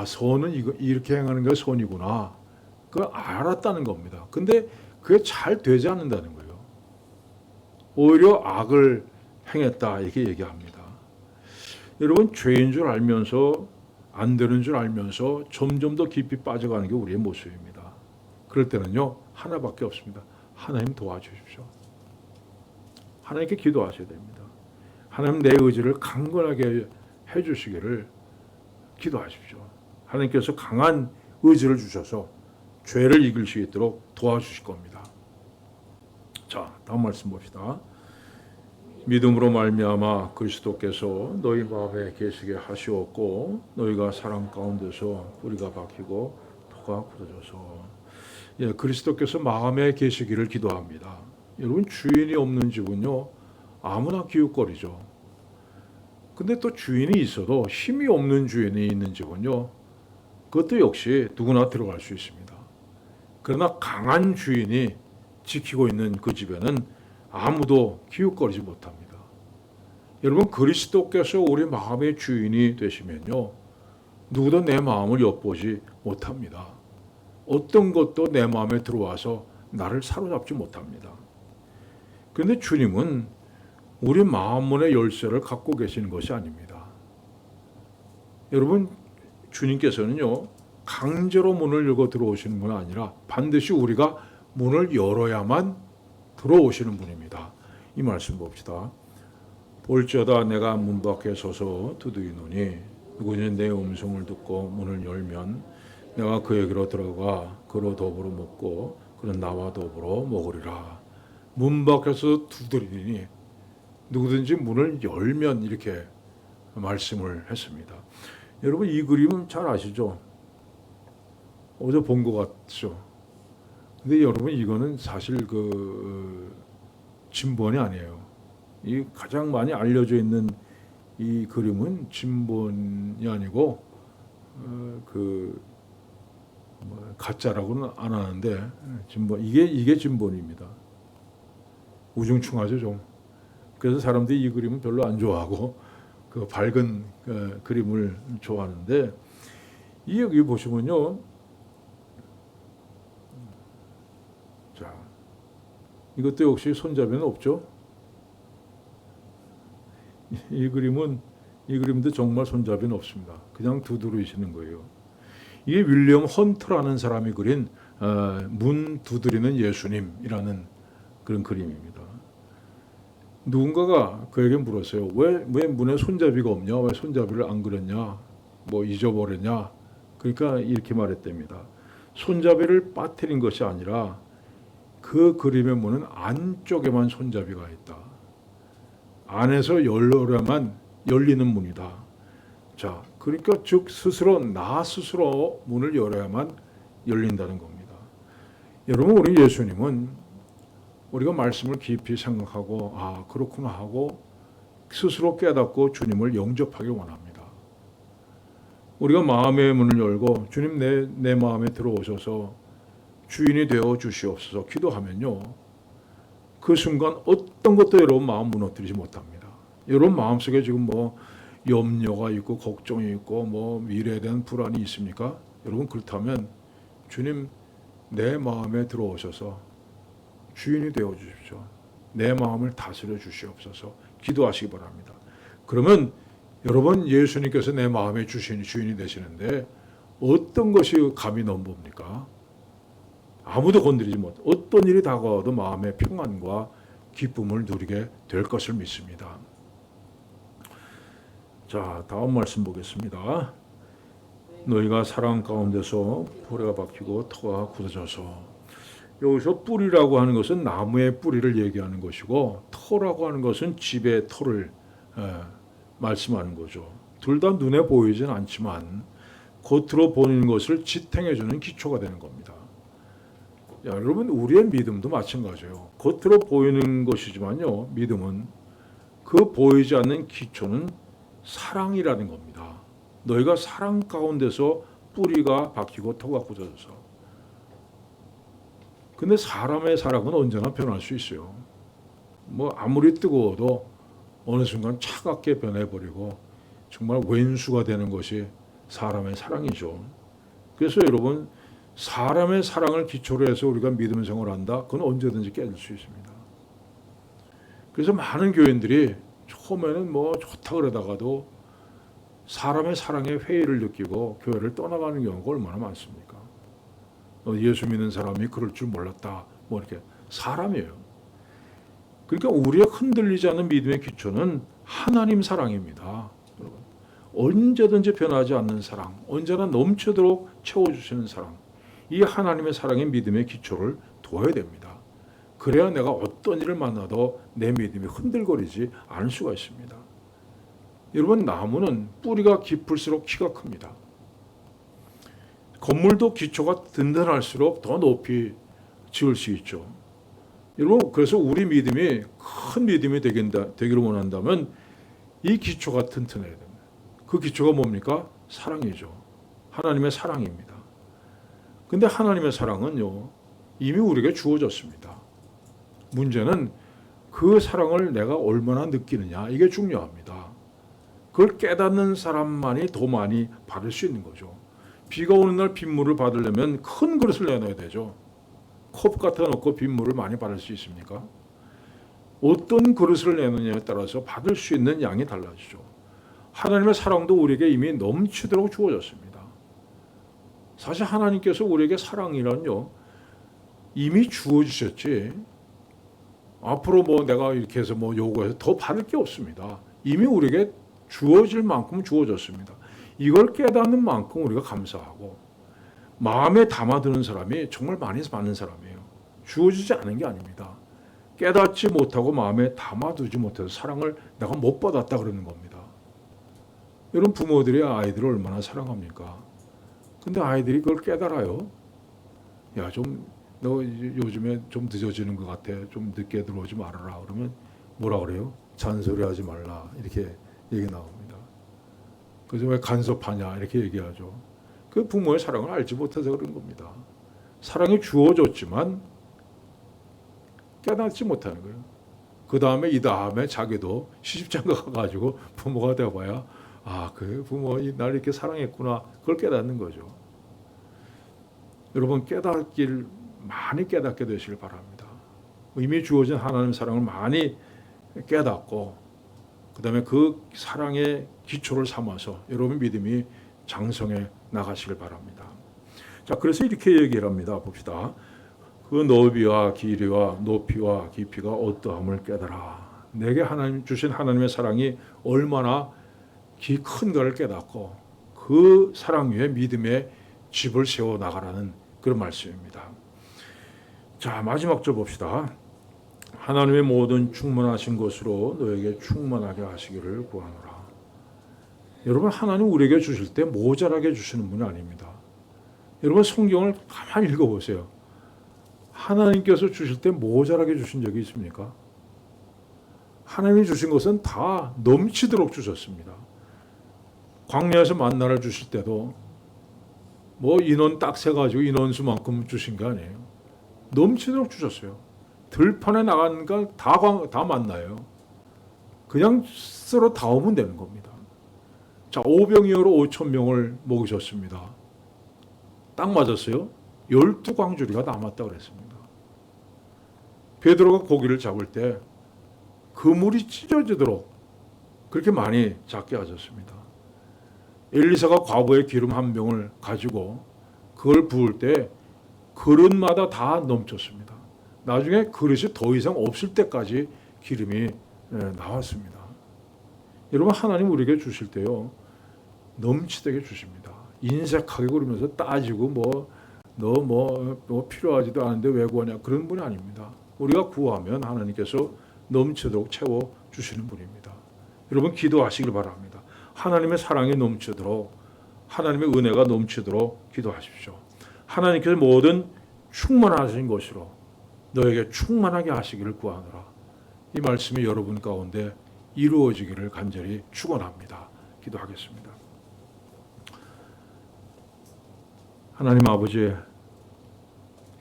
선은 이렇게 행하는 게 선이구나. 그걸 알았다는 겁니다. 근데 그게 잘 되지 않는다는 거예요. 오히려 악을 행했다 이렇게 얘기합니다. 여러분, 죄인 줄 알면서 안 되는 줄 알면서 점점 더 깊이 빠져가는 게 우리의 모습입니다. 그럴 때는요, 하나밖에 없습니다. 하나님 도와주십시오. 하나님께 기도하셔야 됩니다. 하나님 내 의지를 강건하게 해주시기를 기도하십시오. 하나님께서 강한 의지를 주셔서 죄를 이길 수 있도록 도와주실 겁니다. 자, 다음 말씀 봅시다. 믿음으로 말미암아 그리스도께서 너희 마음에 계시게 하시었고 너희가 사랑 가운데서 뿌리가 박히고 토가 굳어져서. 그리스도께서 마음에 계시기를 기도합니다. 여러분, 주인이 없는 집은요, 아무나 기웃거리죠. 근데 또 주인이 있어도 힘이 없는 주인이 있는 집은요, 그것도 역시 누구나 들어갈 수 있습니다. 그러나 강한 주인이 지키고 있는 그 집에는 아무도 기웃거리지 못합니다. 여러분, 그리스도께서 우리 마음의 주인이 되시면요, 누구도 내 마음을 엿보지 못합니다. 어떤 것도 내 마음에 들어와서 나를 사로잡지 못합니다. 그런데 주님은 우리 마음문의 열쇠를 갖고 계시는 것이 아닙니다. 여러분, 주님께서는요, 강제로 문을 열고 들어오시는 건 아니라 반드시 우리가 문을 열어야만 들어오시는 분입니다. 이 말씀 봅시다. 볼지어다 내가 문 밖에 서서 두드리노니 누구든지 내 음성을 듣고 문을 열면 내가 그에게로 들어가 그로 더불어 먹고 그는 나와 더불어 먹으리라. 문 밖에서 두드리니 누구든지 문을 열면 이렇게 말씀을 했습니다. 여러분, 이 그림은 잘 아시죠? 어제 본 것 같죠? 근데 여러분, 이거는 사실 진본이 아니에요. 이 가장 많이 알려져 있는 이 그림은 진본이 아니고 가짜라고는 안 하는데 진본, 이게 진본입니다. 우중충하죠 좀. 그래서 사람들이 이 그림은 별로 안 좋아하고 그 밝은 그림을 좋아하는데, 여기 보시면요, 자, 이것도 역시 손잡이는 없죠. 이 그림도 정말 손잡이는 없습니다. 그냥 두드리시는 거예요. 이게 윌리엄 헌트라는 사람이 그린 문 두드리는 예수님이라는 그런 그림입니다. 누군가가 그에게 물었어요. 왜 문에 손잡이가 없냐? 왜 손잡이를 안 그렸냐? 잊어버렸냐? 그러니까 이렇게 말했답니다. 손잡이를 빠뜨린 것이 아니라 그 그림의 문은 안쪽에만 손잡이가 있다. 안에서 열려야만 열리는 문이다. 자, 그러니까 즉 스스로 나 스스로 문을 열어야만 열린다는 겁니다. 여러분, 우리 예수님은 우리가 말씀을 깊이 생각하고 아 그렇구나 하고 스스로 깨닫고 주님을 영접하기 원합니다. 우리가 마음의 문을 열고 주님 내 마음에 들어오셔서 주인이 되어 주시옵소서 기도하면요, 그 순간 어떤 것도 여러분 마음 무너뜨리지 못합니다. 여러분 마음속에 지금 뭐 염려가 있고 걱정이 있고 뭐 미래에 대한 불안이 있습니까? 여러분 그렇다면 주님 내 마음에 들어오셔서 주인이 되어 주십시오. 내 마음을 다스려 주시옵소서 기도하시기 바랍니다. 그러면 여러분 예수님께서 내 마음의 주인이 되시는데 어떤 것이 감히 넘봅니까? 아무도 건드리지 못. 어떤 일이 다가와도 마음의 평안과 기쁨을 누리게 될 것을 믿습니다. 자, 다음 말씀 보겠습니다. 너희가 사랑 가운데서 포레가 박히고 터가 굳어져서, 여기서 뿌리라고 하는 것은 나무의 뿌리를 얘기하는 것이고 터라고 하는 것은 집의 터를 말씀하는 거죠. 둘 다 눈에 보이진 않지만 겉으로 보이는 것을 지탱해주는 기초가 되는 겁니다. 야, 여러분 우리의 믿음도 마찬가지예요. 겉으로 보이는 것이지만요, 믿음은 그 보이지 않는 기초는 사랑이라는 겁니다. 너희가 사랑 가운데서 뿌리가 박히고 터가 굳어져서. 근데 사람의 사랑은 언제나 변할 수 있어요. 뭐 아무리 뜨거워도 어느 순간 차갑게 변해버리고 정말 왼수가 되는 것이 사람의 사랑이죠. 그래서 여러분 사람의 사랑을 기초로 해서 우리가 믿음 생활을 한다, 그건 언제든지 깨질 수 있습니다. 그래서 많은 교인들이 처음에는 뭐 좋다 그러다가도 사람의 사랑에 회의를 느끼고 교회를 떠나가는 경우가 얼마나 많습니까? 예수 믿는 사람이 그럴 줄 몰랐다, 뭐 이렇게. 사람이에요. 그러니까 우리의 흔들리지 않는 믿음의 기초는 하나님 사랑입니다. 여러분, 언제든지 변하지 않는 사랑, 언제나 넘치도록 채워주시는 사랑, 이 하나님의 사랑의 믿음의 기초를 둬야 됩니다. 그래야 내가 어떤 일을 만나도 내 믿음이 흔들거리지 않을 수가 있습니다. 여러분 나무는 뿌리가 깊을수록 키가 큽니다. 건물도 기초가 든든할수록 더 높이 지을 수 있죠. 여러분 그래서 우리 믿음이 큰 믿음이 되기를 원한다면 이 기초가 튼튼해야 됩니다. 그 기초가 뭡니까? 사랑이죠. 하나님의 사랑입니다. 근데 하나님의 사랑은요, 이미 우리에게 주어졌습니다. 문제는 그 사랑을 내가 얼마나 느끼느냐, 이게 중요합니다. 그걸 깨닫는 사람만이 더 많이 받을 수 있는 거죠. 비가 오는 날 빗물을 받으려면 큰 그릇을 내놔야 되죠. 컵 갖다 놓고 빗물을 많이 받을 수 있습니까? 어떤 그릇을 내느냐에 따라서 받을 수 있는 양이 달라지죠. 하나님의 사랑도 우리에게 이미 넘치도록 주어졌습니다. 사실 하나님께서 우리에게 사랑이란요, 이미 주어주셨지 앞으로 뭐 내가 이렇게 해서 뭐 요구해서 더 받을 게 없습니다. 이미 우리에게 주어질 만큼 주어졌습니다. 이걸 깨닫는 만큼 우리가 감사하고 마음에 담아두는 사람이 정말 많이 받는 사람이에요. 주어지지 않은 게 아닙니다. 깨닫지 못하고 마음에 담아두지 못해서 사랑을 내가 못 받았다 그러는 겁니다. 여러분 부모들이 아이들을 얼마나 사랑합니까? 근데 아이들이 그걸 깨달아요. 야, 너 요즘에 좀 늦어지는 것 같아. 좀 늦게 들어오지 말아라. 그러면 뭐라 그래요? 잔소리하지 말라. 이렇게 얘기 나옵니다. 그래서 왜 간섭하냐 이렇게 얘기하죠. 그 부모의 사랑을 알지 못해서 그런 겁니다. 사랑이 주어졌지만 깨닫지 못하는 거예요. 그 다음에 자기도 시집장가 가가지고 부모가 되어봐야 아, 그 부모가 날 이렇게 사랑했구나. 그걸 깨닫는 거죠. 여러분 많이 깨닫게 되시길 바랍니다. 이미 주어진 하나님 사랑을 많이 깨닫고 그 다음에 그 사랑의 기초를 삼아서 여러분 믿음이 장성해 나가시길 바랍니다. 자, 그래서 이렇게 얘기를 합니다. 봅시다. 그 너비와 길이와 높이와 깊이가 어떠함을 깨달아. 내게 하나님 주신 하나님의 사랑이 얼마나 큰 것을 깨닫고 그 사랑 위에 믿음의 집을 세워 나가라는 그런 말씀입니다. 자, 마지막 절 봅시다. 하나님의 모든 충만하신 것으로 너에게 충만하게 하시기를 구하노라. 여러분, 하나님 우리에게 주실 때 모자라게 주시는 분이 아닙니다. 여러분, 성경을 가만히 읽어보세요. 하나님께서 주실 때 모자라게 주신 적이 있습니까? 하나님이 주신 것은 다 넘치도록 주셨습니다. 광야에서 만나를 주실 때도 뭐 인원 딱 세가지고 인원수만큼 주신 게 아니에요. 넘치도록 주셨어요. 들판에 나가니까 다 만나요. 그냥 쓸어 담으면 되는 겁니다. 자, 5병이어로 5,000명을 먹으셨습니다. 딱 맞았어요. 12광주리가 남았다고 그랬습니다. 베드로가 고기를 잡을 때 그물이 찢어지도록 그렇게 많이 잡게 하셨습니다. 엘리사가 과부의 기름 한 병을 가지고 그걸 부을 때 그릇마다 다 넘쳤습니다. 나중에 그릇이 더 이상 없을 때까지 기름이 나왔습니다. 여러분, 하나님 우리에게 주실 때요, 넘치게 주십니다. 인색하게 그러면서 따지고 너 필요하지도 않은데 왜 구하냐, 그런 분이 아닙니다. 우리가 구하면 하나님께서 넘치도록 채워 주시는 분입니다. 여러분, 기도하시길 바랍니다. 하나님의 사랑이 넘치도록, 하나님의 은혜가 넘치도록 기도하십시오. 하나님께서 모든 충만하신 것으로 너에게 충만하게 하시기를 구하노라. 이 말씀이 여러분 가운데 이루어지기를 간절히 축원합니다. 기도하겠습니다. 하나님 아버지,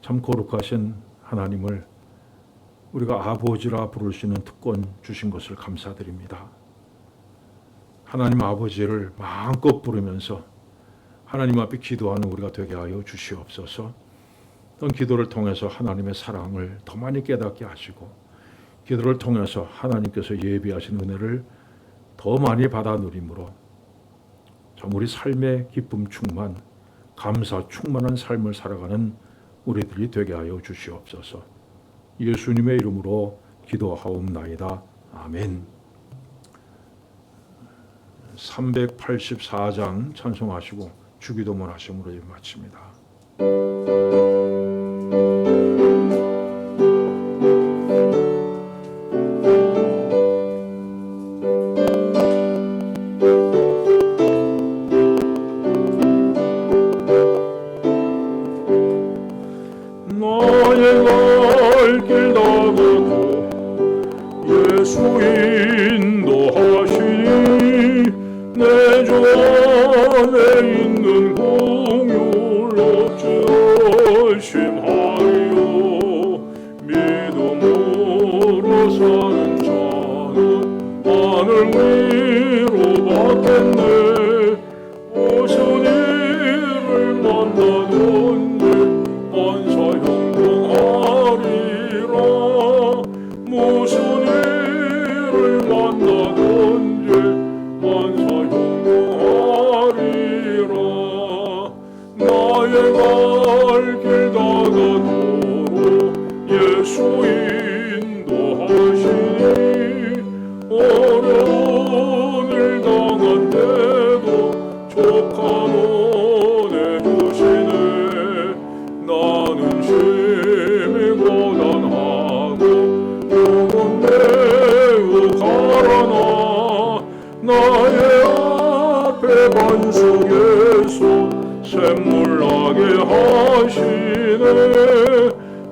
참 거룩하신 하나님을 우리가 아버지라 부를 수 있는 특권 주신 것을 감사드립니다. 하나님 아버지를 마음껏 부르면서 하나님 앞에 기도하는 우리가 되게 하여 주시옵소서. 어떤 기도를 통해서 하나님의 사랑을 더 많이 깨닫게 하시고, 기도를 통해서 하나님께서 예비하신 은혜를 더 많이 받아 누림으로 참 우리 삶의 기쁨 충만, 감사 충만한 삶을 살아가는 우리들이 되게 하여 주시옵소서. 예수님의 이름으로 기도하옵나이다. 아멘. 384장 찬송하시고 주기도문 하심으로 마칩니다. 나의 갈 길 다가고 예수 인도하시니 내 주 안에 있는 공율 어찌하심하리요. 믿음으로 사는 자는 하늘 위로 받겠네. 무슨 일을 만나든지 만사 형통하리라. 무슨 일을 만나든지 만사 형통하리라. 나의 갈 길 다가도록 예수 인도하시니 어려운 일 당한데도 족한 은혜 주시네. 나는 심히 고단하고 영은 매우 가라나 나의 앞에 반석에서 샘물 나게 하시네.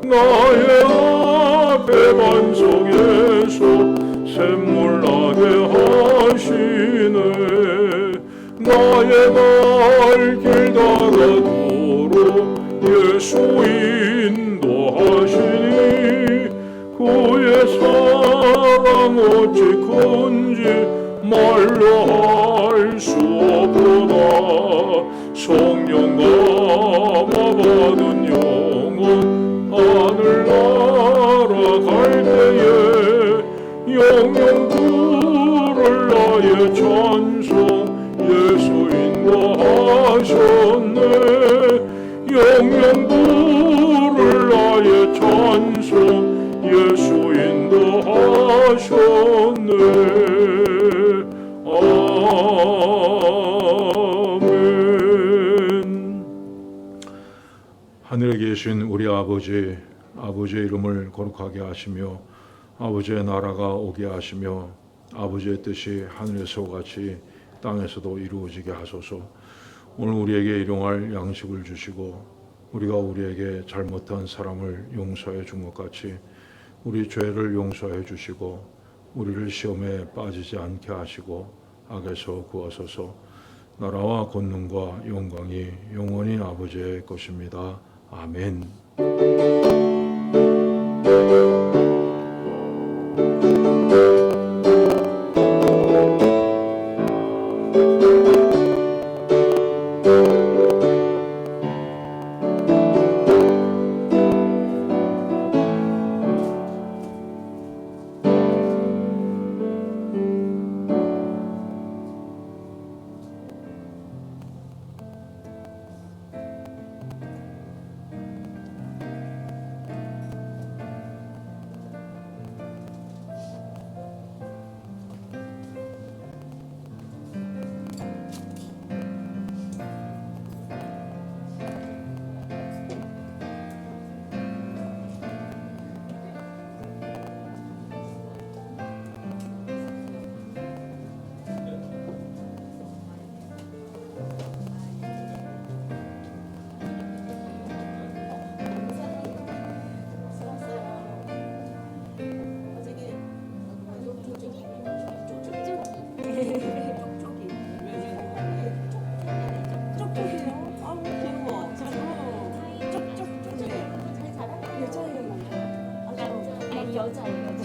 나의 앞에 반석에서 샘물 나게 하시네. 나의 갈 길 다가도록 예수 인도하시니 그의 사랑 어찌 큰지 말로 할 수 없구나. 성령 감화받은 영혼 하늘나라 갈 때에 영영 부를 나의 찬송 예수 인도하셨네. 영영 부를 나의 찬송 예수 인도하셨네. 아멘. 하늘에 계신 우리 아버지, 아버지의 이름을 거룩하게 하시며 아버지의 나라가 오게 하시며 아버지의 뜻이 하늘에서 같이 땅에서도 이루어지게 하소서. 오늘 우리에게 일용할 양식을 주시고 우리가 우리에게 잘못한 사람을 용서해 준 것 같이 우리 죄를 용서해 주시고 우리를 시험에 빠지지 않게 하시고 악에서 구하소서. 나라와 권능과 영광이 영원히 아버지의 것입니다. 아멘. 여자예요.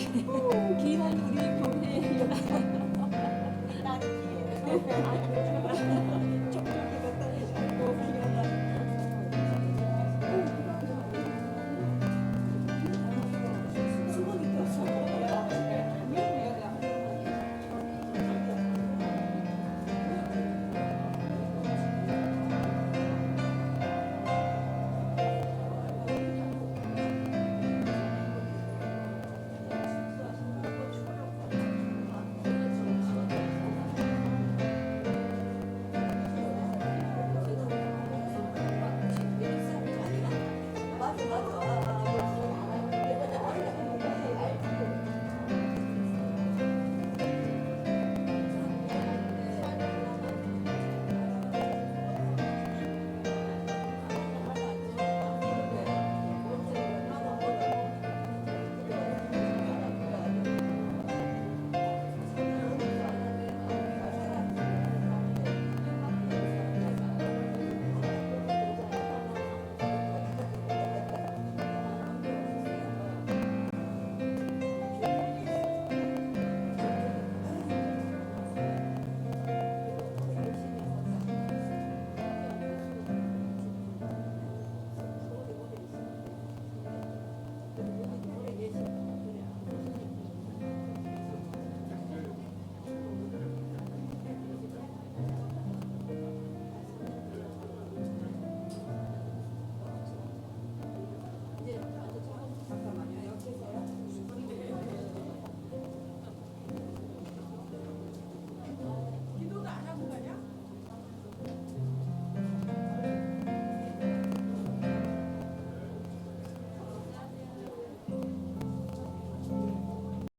귀여운 우리 교회 여자. 딸이 귀여워.